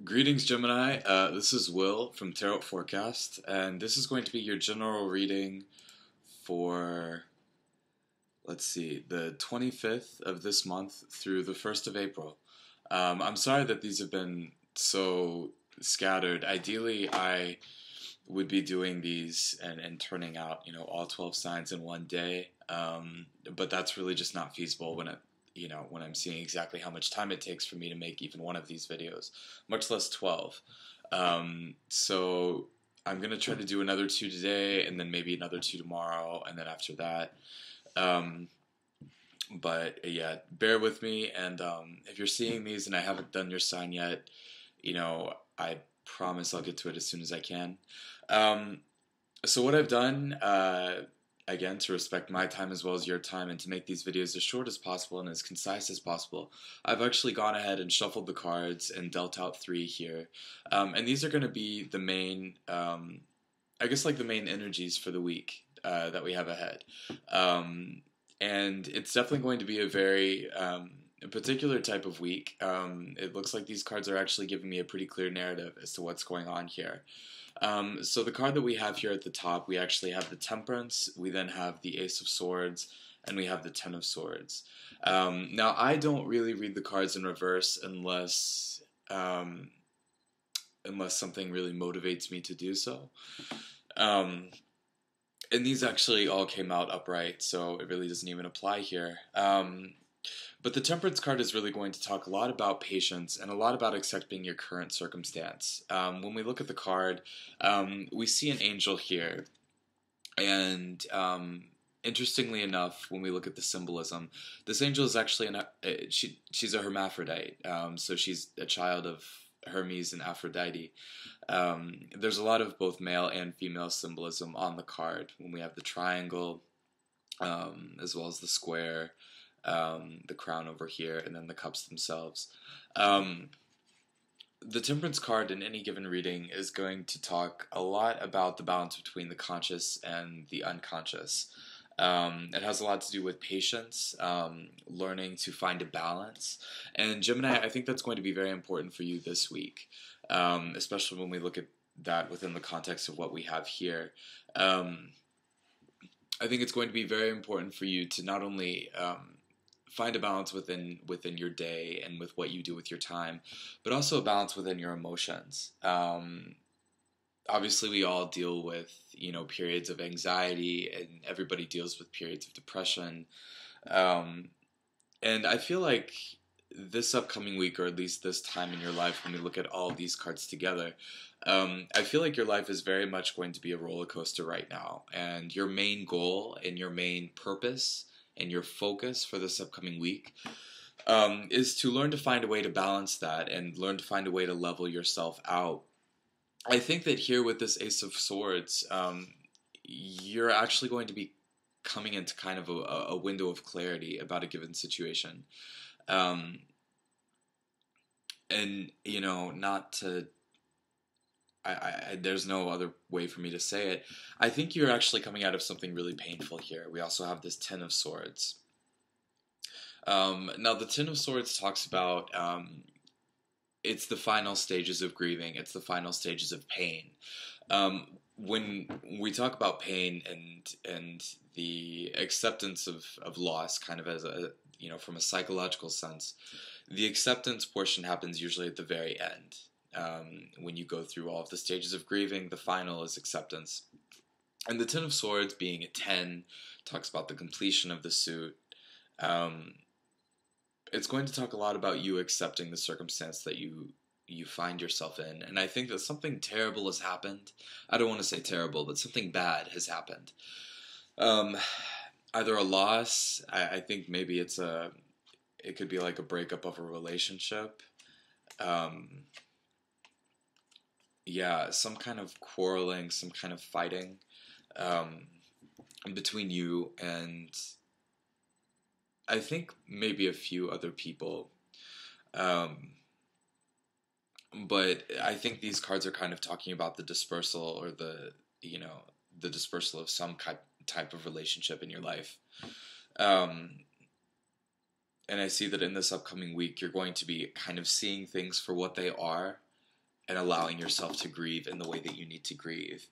Greetings, Gemini. This is Will from Tarot Forecast, and this is going to be your general reading for, let's see, the 25th of this month through the 1st of April. I'm sorry that these have been so scattered. Ideally, I would be doing these and turning out, all 12 signs in one day, but that's really just not feasible when I'm seeing exactly how much time it takes for me to make even one of these videos, much less 12. So I'm going to try to do another two today, and then maybe another two tomorrow, and then after that. But yeah, bear with me, and if you're seeing these and I haven't done your sign yet, I promise I'll get to it as soon as I can. So what I've done, again, to respect my time as well as your time and to make these videos as short as possible and as concise as possible, I've actually gone ahead and shuffled the cards and dealt out three here. And these are going to be the main, I guess like the main energies for the week that we have ahead. And it's definitely going to be a very a particular type of week. It looks like these cards are actually giving me a pretty clear narrative as to what's going on here. So the card that we have here at the top, we actually have the Temperance, we then have the Ace of Swords, and we have the Ten of Swords. Now, I don't really read the cards in reverse unless something really motivates me to do so. And these actually all came out upright, so it really doesn't even apply here. But the Temperance card is really going to talk a lot about patience and a lot about accepting your current circumstance. When we look at the card, we see an angel here. And interestingly enough, when we look at the symbolism, this angel is actually, she's a hermaphrodite. So she's a child of Hermes and Aphrodite. There's a lot of both male and female symbolism on the card. When we have the triangle, as well as the square, the crown over here, and then the cups themselves. The Temperance card in any given reading is going to talk a lot about the balance between the conscious and the unconscious. It has a lot to do with patience, learning to find a balance. And Gemini, I think that's going to be very important for you this week, especially when we look at that within the context of what we have here. I think it's going to be very important for you to not only find a balance within your day and with what you do with your time, but also a balance within your emotions. Obviously, we all deal with, periods of anxiety, and everybody deals with periods of depression. And I feel like this upcoming week, or at least this time in your life, when we look at all of these cards together, I feel like your life is very much going to be a roller coaster right now. And your main goal and your main purpose and your focus for this upcoming week is to learn to find a way to balance that and learn to find a way to level yourself out. I think that here with this Ace of Swords, you're actually going to be coming into kind of a window of clarity about a given situation. And, not to... there's no other way for me to say it. I think you're actually coming out of something really painful here. We also have this Ten of Swords. Now, the Ten of Swords talks about it's the final stages of grieving. It's the final stages of pain. When we talk about pain and the acceptance of loss, kind of as a from a psychological sense, the acceptance portion happens usually at the very end. When you go through all of the stages of grieving, the final is acceptance. And the Ten of Swords, being a 10, talks about the completion of the suit. It's going to talk a lot about you accepting the circumstance that you find yourself in. And I think that something terrible has happened. I don't want to say terrible, but something bad has happened. Either a loss, I think maybe it could be like a breakup of a relationship. Yeah, some kind of quarreling, some kind of fighting between you and I think maybe a few other people. But I think these cards are kind of talking about the dispersal or the dispersal of some type of relationship in your life. And I see that in this upcoming week, you're going to be kind of seeing things for what they are, and allowing yourself to grieve in the way that you need to grieve.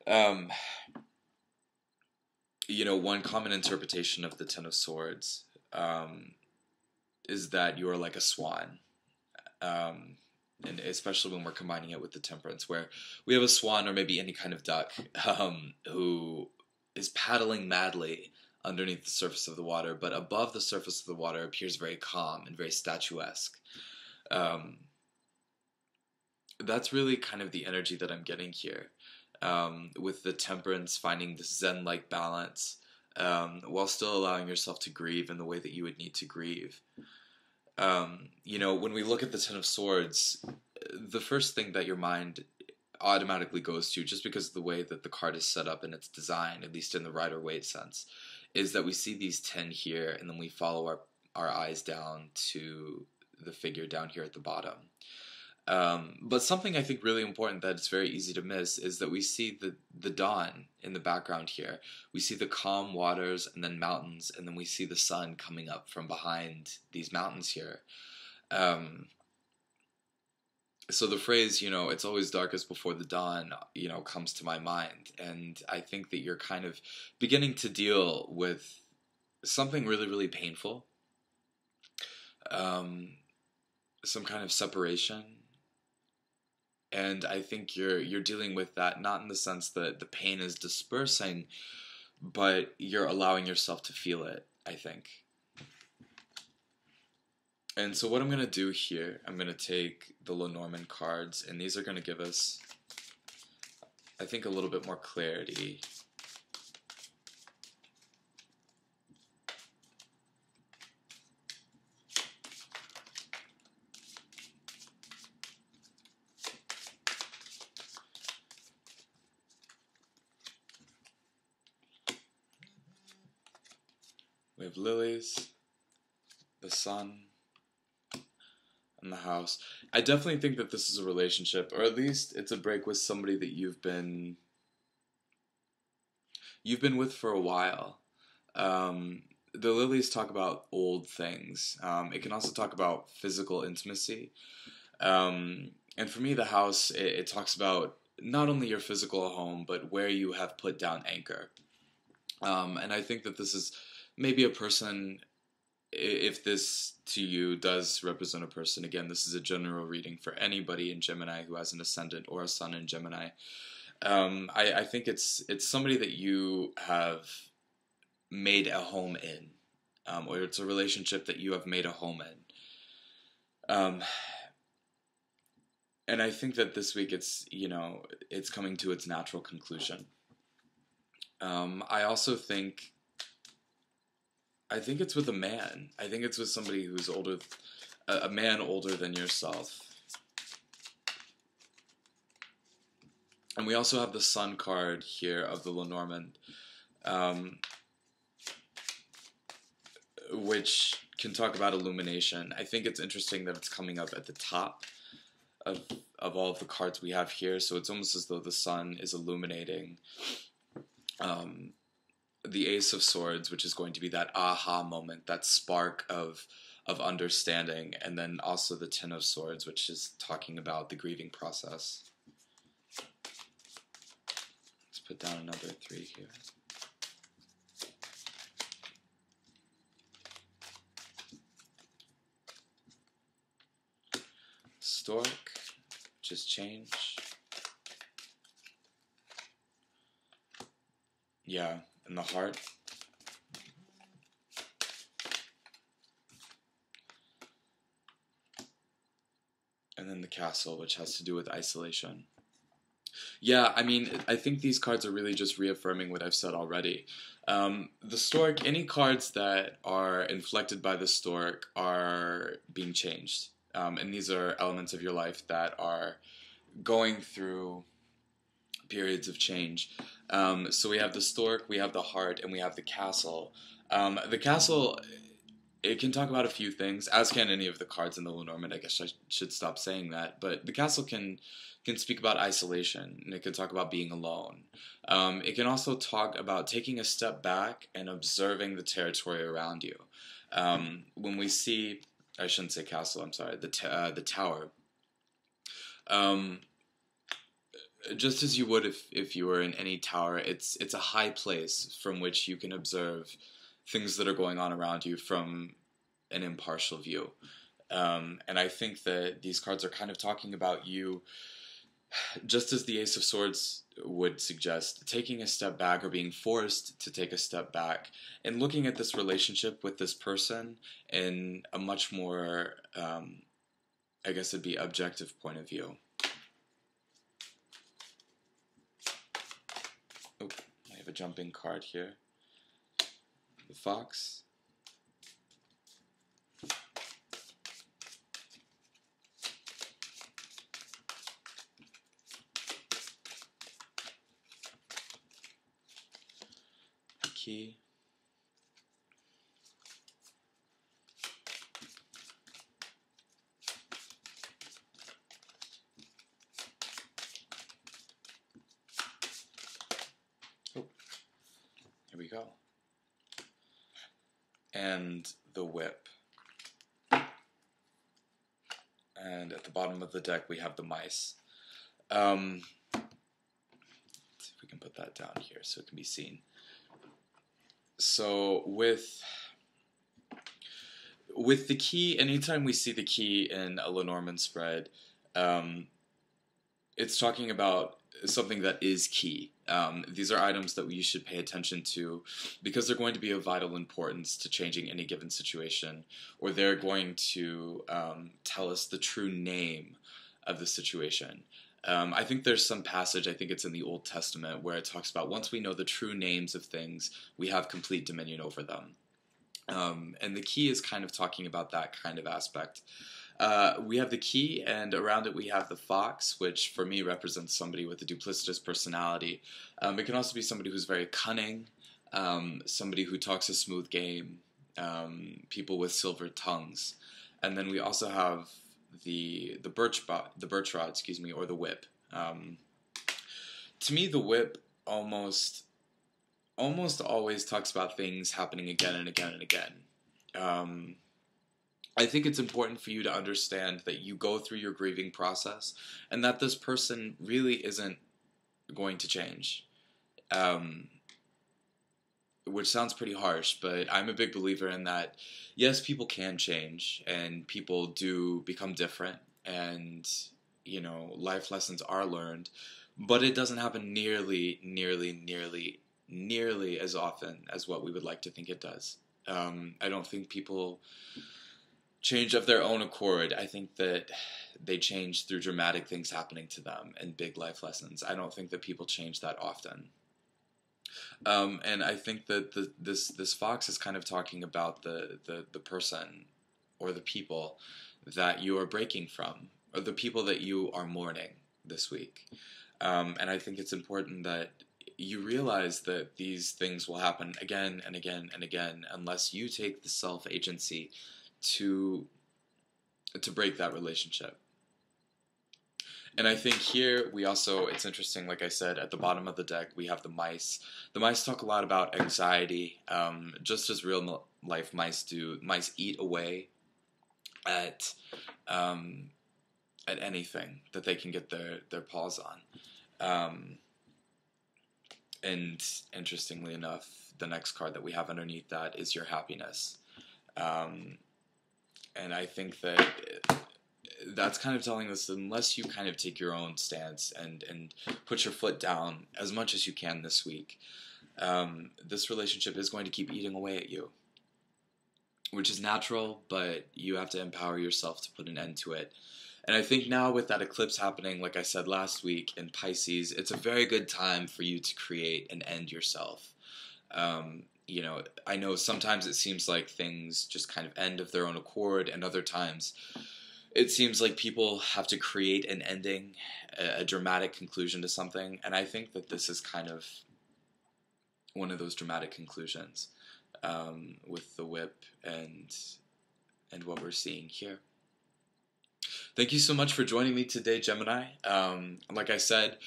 Um, one common interpretation of the Ten of Swords is that you are like a swan. And especially when we're combining it with the Temperance, where we have a swan or maybe any kind of duck who is paddling madly underneath the surface of the water, but above the surface of the water appears very calm and very statuesque. That's really kind of the energy that I'm getting here, with the Temperance, finding this Zen-like balance, while still allowing yourself to grieve in the way that you would need to grieve. When we look at the Ten of Swords, the first thing that your mind automatically goes to, just because of the way that the card is set up in its design, at least in the Rider-Waite sense, is that we see these 10 here, and then we follow our eyes down to the figure down here at the bottom. But something I think really important that it's very easy to miss is that we see the dawn in the background here. We see the calm waters and then mountains, and then we see the sun coming up from behind these mountains here. So the phrase, it's always darkest before the dawn, comes to my mind. And I think that you're kind of beginning to deal with something really, really painful. Some kind of separation. And I think you're dealing with that not in the sense that the pain is dispersing, but you're allowing yourself to feel it, I think. And so what I'm going to do here, I'm going to take the Lenormand cards, and these are going to give us, I think, a little bit more clarity. We have lilies, the sun, and the house. I definitely think that this is a relationship, or at least it's a break with somebody that you've been with for a while. The lilies talk about old things. It can also talk about physical intimacy. And for me, the house, it talks about not only your physical home, but where you have put down anchor. And I think that this is maybe a person, if this to you does represent a person, again, this is a general reading for anybody in Gemini who has an ascendant or a sun in Gemini. I think it's somebody that you have made a home in, or it's a relationship that you have made a home in. And I think that this week it's coming to its natural conclusion. I also think it's with a man. I think it's with somebody who's older, a man older than yourself. And we also have the Sun card here of the Lenormand, which can talk about illumination. I think it's interesting that it's coming up at the top of all of the cards we have here, so it's almost as though the sun is illuminating the Ace of Swords, which is going to be that aha moment, that spark of understanding, and then also the Ten of Swords, which is talking about the grieving process. Let's put down another 3 here. Stork, which is change. Yeah, and the heart. And then the castle, which has to do with isolation. Yeah, I mean, I think these cards are really just reaffirming what I've said already. The stork, any cards that are inflected by the stork are being changed. And these are elements of your life that are going through periods of change. So we have the stork, we have the heart, and we have the castle. The castle, it can talk about a few things, as can any of the cards in the Lenormand. I guess I should stop saying that. But the castle can speak about isolation, and it can talk about being alone. It can also talk about taking a step back and observing the territory around you. When we see, I shouldn't say castle, I'm sorry, the tower. Um, just as you would if you were in any tower, it's a high place from which you can observe things that are going on around you from an impartial view. And I think that these cards are kind of talking about you, just as the Ace of Swords would suggest, taking a step back or being forced to take a step back and looking at this relationship with this person in a much more, I guess it'd be objective point of view. Oh, I have a jumping card here. The Fox. Key. Oh, here we go. And the Whip. And at the bottom of the deck we have the Mice. Let's see if we can put that down here so it can be seen. So with the key, anytime we see the key in a Lenormand spread, it's talking about something that is key. These are items that you should pay attention to because they're going to be of vital importance to changing any given situation, or they're going to tell us the true name of the situation. I think there's some passage, I think it's in the Old Testament, where it talks about once we know the true names of things, we have complete dominion over them. And the key is kind of talking about that kind of aspect. We have the key, and around it we have the fox, which for me represents somebody with a duplicitous personality. It can also be somebody who's very cunning, somebody who talks a smooth game, people with silver tongues. And then we also have the birch rod, excuse me, or the whip. To me, the whip almost always talks about things happening again and again and again. I think it's important for you to understand that you go through your grieving process and that this person really isn't going to change. Which sounds pretty harsh, but I'm a big believer in that, yes, people can change and people do become different and, you know, life lessons are learned, but it doesn't happen nearly as often as what we would like to think it does. I don't think people change of their own accord. I think that they change through dramatic things happening to them and big life lessons. I don't think that people change that often. And I think that this fox is kind of talking about the person or the people that you are breaking from, or the people that you are mourning this week. And I think it's important that you realize that these things will happen again and again and again unless you take the self-agency to break that relationship. And I think here we also, it's interesting, like I said, at the bottom of the deck we have the mice. The mice talk a lot about anxiety, just as real life mice do. Mice eat away at anything that they can get their paws on. And interestingly enough, the next card that we have underneath that is your happiness. And I think that that's kind of telling us that unless you kind of take your own stance and put your foot down as much as you can this week, this relationship is going to keep eating away at you, which is natural, but you have to empower yourself to put an end to it. And I think now with that eclipse happening, like I said last week in Pisces, it's a very good time for you to create and end yourself. You know, I know sometimes it seems like things just kind of end of their own accord, and other times it seems like people have to create an ending, a dramatic conclusion to something, and I think that this is kind of one of those dramatic conclusions with the whip and what we're seeing here. Thank you so much for joining me today, Gemini. Like I said,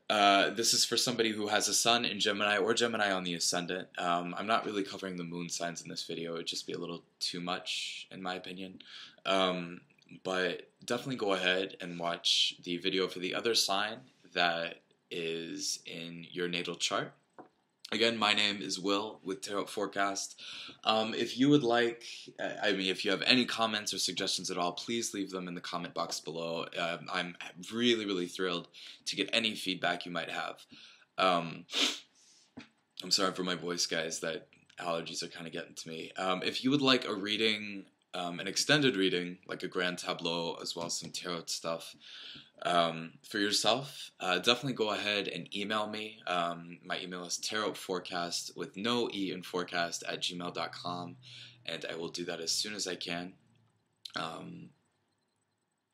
this is for somebody who has a sun in Gemini or Gemini on the Ascendant. I'm not really covering the moon signs in this video. It would just be a little too much, in my opinion. But definitely go ahead and watch the video for the other sign that is in your natal chart. Again, my name is Will with Tarot Forecast. If you would like, if you have any comments or suggestions at all, please leave them in the comment box below. I'm really, really thrilled to get any feedback you might have. I'm sorry for my voice, guys. That allergies are kind of getting to me. If you would like a reading, an extended reading, like a grand tableau, as well as some tarot stuff, for yourself, definitely go ahead and email me. My email is tarotforecast with no E in forecast at gmail.com, and I will do that as soon as I can.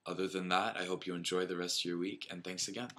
Other than that, I hope you enjoy the rest of your week, and thanks again.